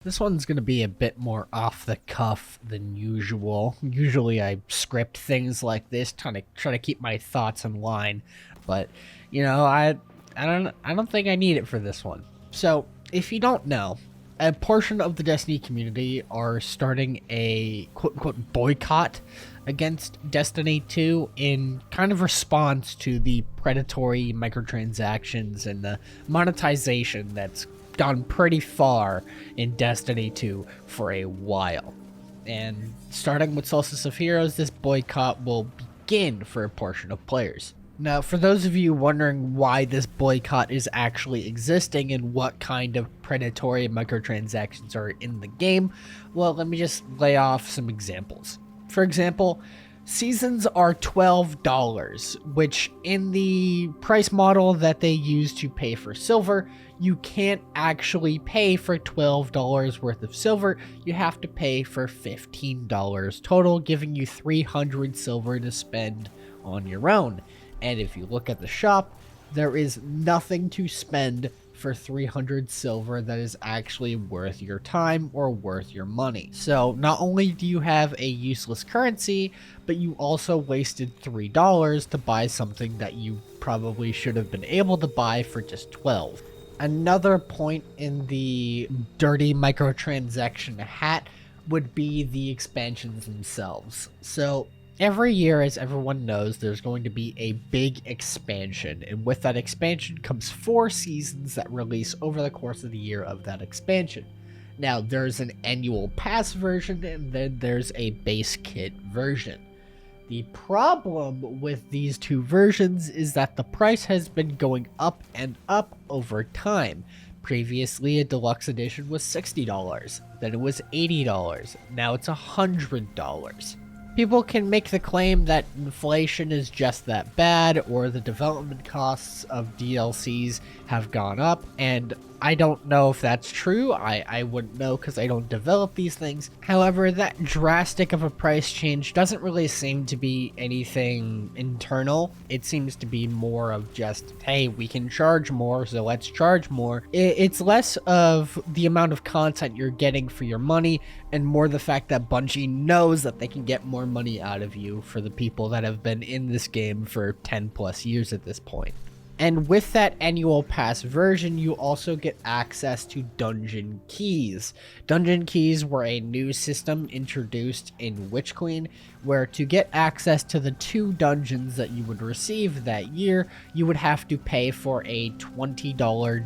This one's going to be a bit more off the cuff than usual. Usually I script things like this, trying to keep my thoughts in line, but I don't think I need it for this one. So, if you don't know, a portion of the Destiny community are starting a quote-unquote boycott against Destiny 2 in kind of response to the predatory microtransactions and the monetization that's gone pretty far in Destiny 2 for a while. And starting with Solstice of Heroes, this boycott will begin for a portion of players. Now, for those of you wondering why this boycott is actually existing and what kind of predatory microtransactions are in the game, well, let me just lay off some examples. For example, seasons are $12, which in the price model that they use to pay for silver, you can't actually pay for $12 worth of silver. You have to pay for $15 total, giving you 300 silver to spend on your own. And if you look at the shop, there is nothing to spend for 300 silver that is actually worth your time or worth your money. So not only do you have a useless currency, but you also wasted $3 to buy something that you probably should have been able to buy for just 12. Another point in the dirty microtransaction hat would be the expansions themselves. So every year, as everyone knows, there's going to be a big expansion, and with that expansion comes 4 seasons that release over the course of the year of that expansion. Now, there's an annual pass version, and then there's a base kit version. The problem with these two versions is that the price has been going up and up over time. Previously, a deluxe edition was $60, then it was $80, now it's $100. People can make the claim that inflation is just that bad, or the development costs of DLCs have gone up, and I don't know if that's true. I wouldn't know because I don't develop these things. However, that drastic of a price change doesn't really seem to be anything internal. It seems to be more of just, hey, we can charge more, so let's charge more. It's less of the amount of content you're getting for your money, and more the fact that Bungie knows that they can get more money out of you for the people that have been in this game for 10 plus years at this point. And with that annual pass version, you also get access to dungeon keys. Dungeon keys were a new system introduced in Witch Queen, where to get access to the 2 dungeons that you would receive that year, you would have to pay for a $20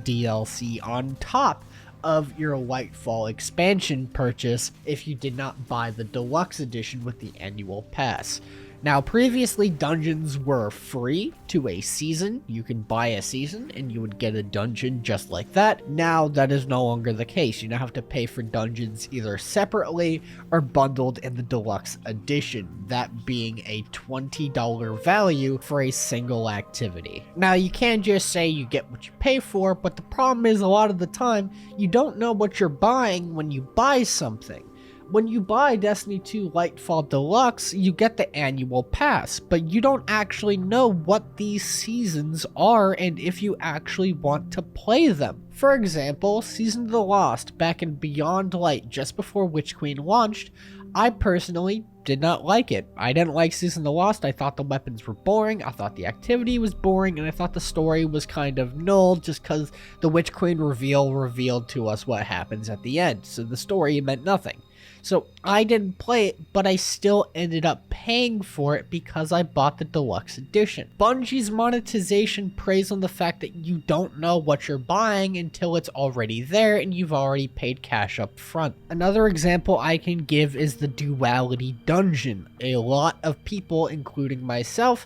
DLC on top of your Lightfall expansion purchase if you did not buy the deluxe edition with the annual pass. Now, previously, dungeons were free to a season. You can buy a season and you would get a dungeon just like that. Now, that is no longer the case. You now have to pay for dungeons either separately or bundled in the deluxe edition, that being a $20 value for a single activity. Now, you can just say you get what you pay for, but the problem is a lot of the time, you don't know what you're buying when you buy something. When you buy Destiny 2 Lightfall Deluxe, you get the annual pass, but you don't actually know what these seasons are and if you actually want to play them. For example, Season of the Lost back in Beyond Light just before Witch Queen launched, I personally did not like it. I didn't like Season of the Lost. I thought the weapons were boring, I thought the activity was boring, and I thought the story was kind of null just because the Witch Queen revealed to us what happens at the end, so the story meant nothing. So I didn't play it, but I still ended up paying for it because I bought the deluxe edition. Bungie's monetization preys on the fact that you don't know what you're buying until it's already there and you've already paid cash up front. Another example I can give is the Duality Dungeon. A lot of people, including myself,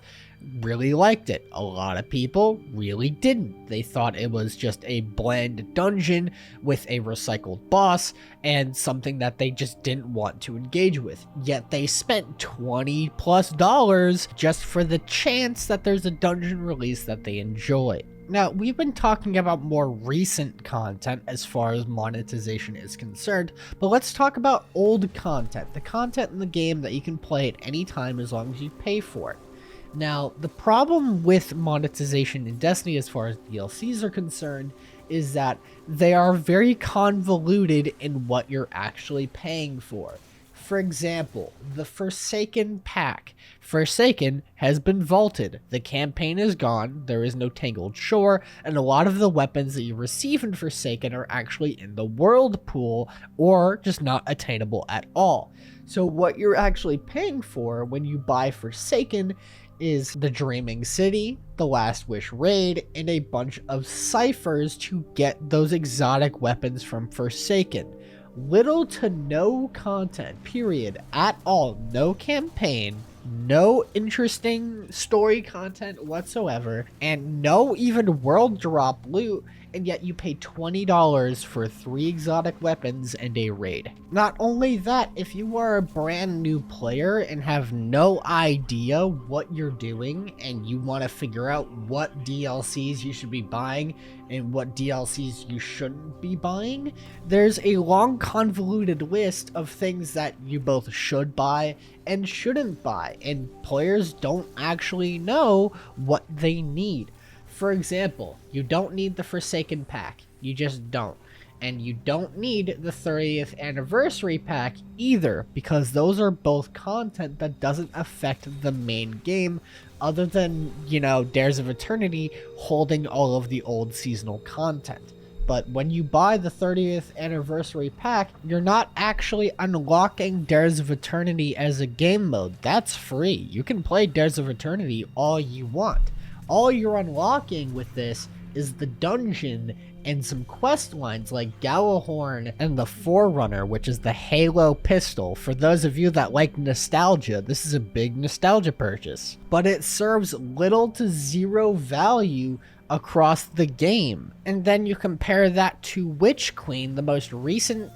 really liked it. A lot of people really didn't. They thought it was just a bland dungeon with a recycled boss and something that they just didn't want to engage with. Yet they spent $20+ just for the chance that there's a dungeon release that they enjoy. Now, we've been talking about more recent content as far as monetization is concerned, but let's talk about old content, the content in the game that you can play at any time as long as you pay for it. Now, the problem with monetization in Destiny as far as DLCs are concerned is that they are very convoluted in what you're actually paying for. For example, the Forsaken pack. Forsaken has been vaulted. The campaign is gone, there is no Tangled Shore, and a lot of the weapons that you receive in Forsaken are actually in the world pool or just not attainable at all. So what you're actually paying for when you buy Forsaken is the Dreaming City, the Last Wish raid, and a bunch of ciphers to get those exotic weapons from Forsaken. Little to no content, period, at all. No campaign, no interesting story content whatsoever, and no even world drop loot, and yet you pay $20 for 3 exotic weapons and a raid. Not only that, if you are a brand new player and have no idea what you're doing and you want to figure out what DLCs you should be buying and what DLCs you shouldn't be buying, there's a long convoluted list of things that you both should buy and shouldn't buy, and players don't actually know what they need. For example, you don't need the Forsaken pack. You just don't. And you don't need the 30th anniversary pack either, because those are both content that doesn't affect the main game, other than, Dares of Eternity holding all of the old seasonal content. But when you buy the 30th anniversary pack, you're not actually unlocking Dares of Eternity as a game mode. That's free. You can play Dares of Eternity all you want. All you're unlocking with this is the dungeon and some quest lines like Galahorn and the Forerunner, which is the Halo pistol. For those of you that like nostalgia, this is a big nostalgia purchase. But it serves little to zero value across the game. And then you compare that to Witch Queen, the most recent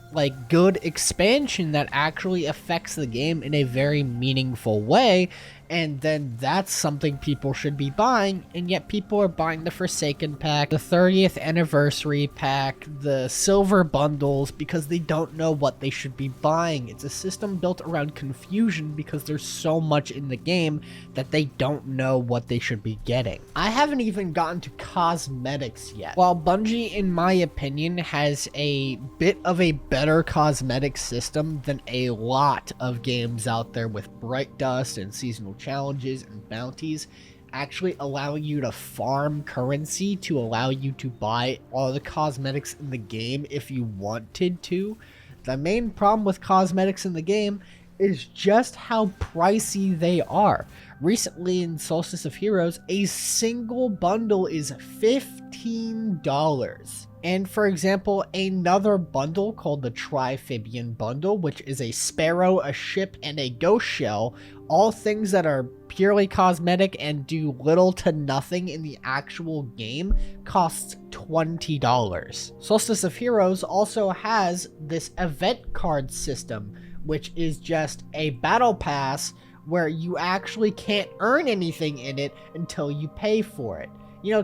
good expansion that actually affects the game in a very meaningful way, and then that's something people should be buying, and yet people are buying the Forsaken pack, the 30th anniversary pack, the silver bundles, because they don't know what they should be buying. It's a system built around confusion because there's so much in the game that they don't know what they should be getting. I haven't even gotten to cosmetics yet. While Bungie, in my opinion, has a bit of a better cosmetic system than a lot of games out there with Bright Dust and seasonal challenges and bounties, actually allowing you to farm currency to allow you to buy all the cosmetics in the game if you wanted to. The main problem with cosmetics in the game is just how pricey they are. Recently in Solstice of Heroes, a single bundle is $15. And for example, another bundle called the Triphibian bundle, which is a sparrow, a ship, and a ghost shell, all things that are purely cosmetic and do little to nothing in the actual game, costs $20. Solstice of Heroes also has this event card system, which is just a battle pass where you actually can't earn anything in it until you pay for it.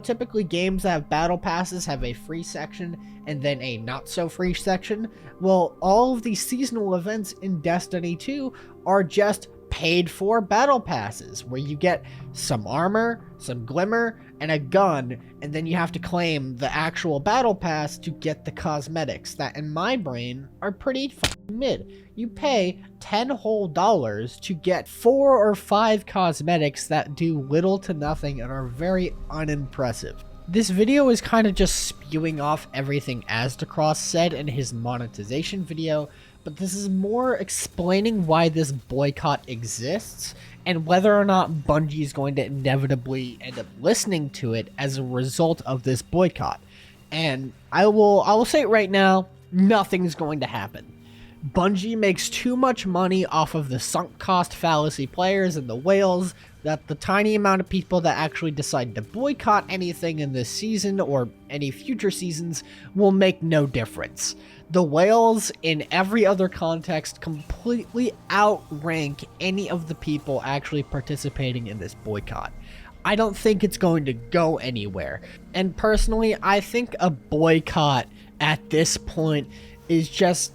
Typically games that have battle passes have a free section and then a not so free section. Well, all of these seasonal events in Destiny 2 are just paid for battle passes where you get some armor, some glimmer, and a gun, and then you have to claim the actual battle pass to get the cosmetics that in my brain are pretty mid. You pay $10 whole to get 4 or 5 cosmetics that do little to nothing and are very unimpressive. This video is kind of just spewing off everything Asdacross said in his monetization video, but this is more explaining why this boycott exists and whether or not Bungie is going to inevitably end up listening to it as a result of this boycott. And I will say it right now, nothing's going to happen. Bungie makes too much money off of the sunk cost fallacy players and the whales that the tiny amount of people that actually decide to boycott anything in this season or any future seasons will make no difference. The whales in every other context completely outrank any of the people actually participating in this boycott. I don't think it's going to go anywhere. And personally, I think a boycott at this point is just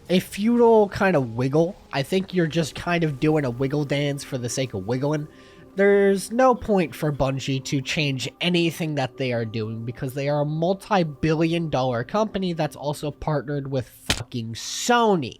a futile kind of wiggle. I think you're just kind of doing a wiggle dance for the sake of wiggling. There's no point for Bungie to change anything that they are doing because they are a multi-billion-dollar company that's also partnered with fucking Sony.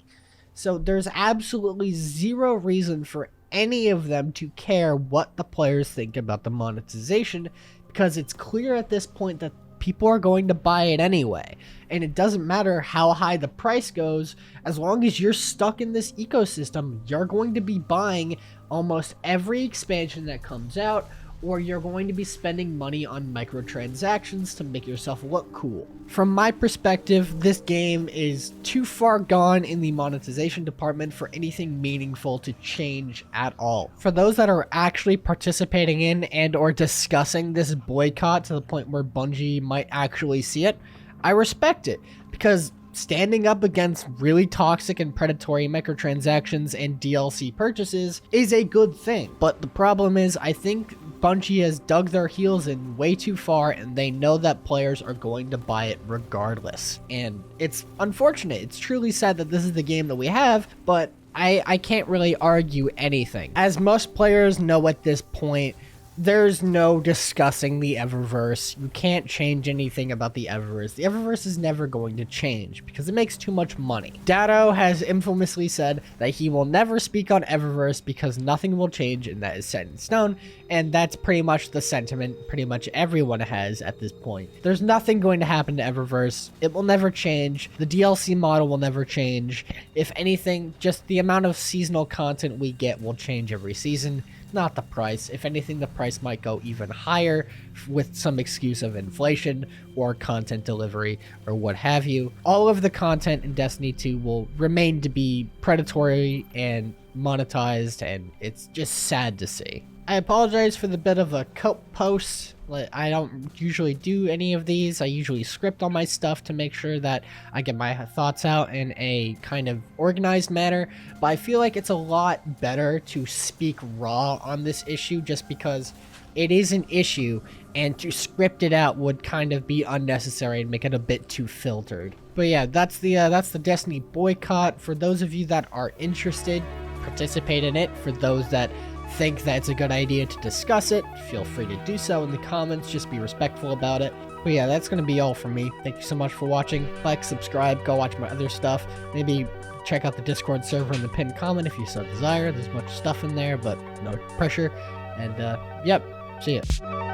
So there's absolutely zero reason for any of them to care what the players think about the monetization, because it's clear at this point that people are going to buy it anyway. And it doesn't matter how high the price goes, as long as you're stuck in this ecosystem, you're going to be buying almost every expansion that comes out, or you're going to be spending money on microtransactions to make yourself look cool. From my perspective, this game is too far gone in the monetization department for anything meaningful to change at all. For those that are actually participating in and or discussing this boycott to the point where Bungie might actually see it, I respect it, because standing up against really toxic and predatory microtransactions and DLC purchases is a good thing. But the problem is, I think Bungie has dug their heels in way too far, and they know that players are going to buy it regardless. And it's unfortunate. It's truly sad that this is the game that we have, but I can't really argue anything. As most players know at this point, there's no discussing the Eververse. You can't change anything about the Eververse. The Eververse is never going to change because it makes too much money. Datto has infamously said that he will never speak on Eververse because nothing will change and that is set in stone, and that's pretty much the sentiment pretty much everyone has at this point. There's nothing going to happen to Eververse. It will never change. The DLC model will never change. If anything, just the amount of seasonal content we get will change every season, not the price. If anything, the price might go even higher with some excuse of inflation or content delivery or what have you. All of the content in Destiny 2 will remain to be predatory and monetized, and it's just sad to see. I apologize for the bit of a cope post. I don't usually do any of these. I usually script all my stuff to make sure that I get my thoughts out in a kind of organized manner, but I feel like it's a lot better to speak raw on this issue just because it is an issue, and to script it out would kind of be unnecessary and make it a bit too filtered. But yeah, that's the Destiny boycott. For those of you that are interested, participate in it. For those that think that it's a good idea to discuss it, feel free to do so in the comments. Just be respectful about it. But yeah, that's gonna be all from me. Thank you so much for watching. Like, subscribe, go watch my other stuff. Maybe check out the Discord server in the pinned comment if you so desire. There's much stuff in there, but no pressure. And yep, see ya.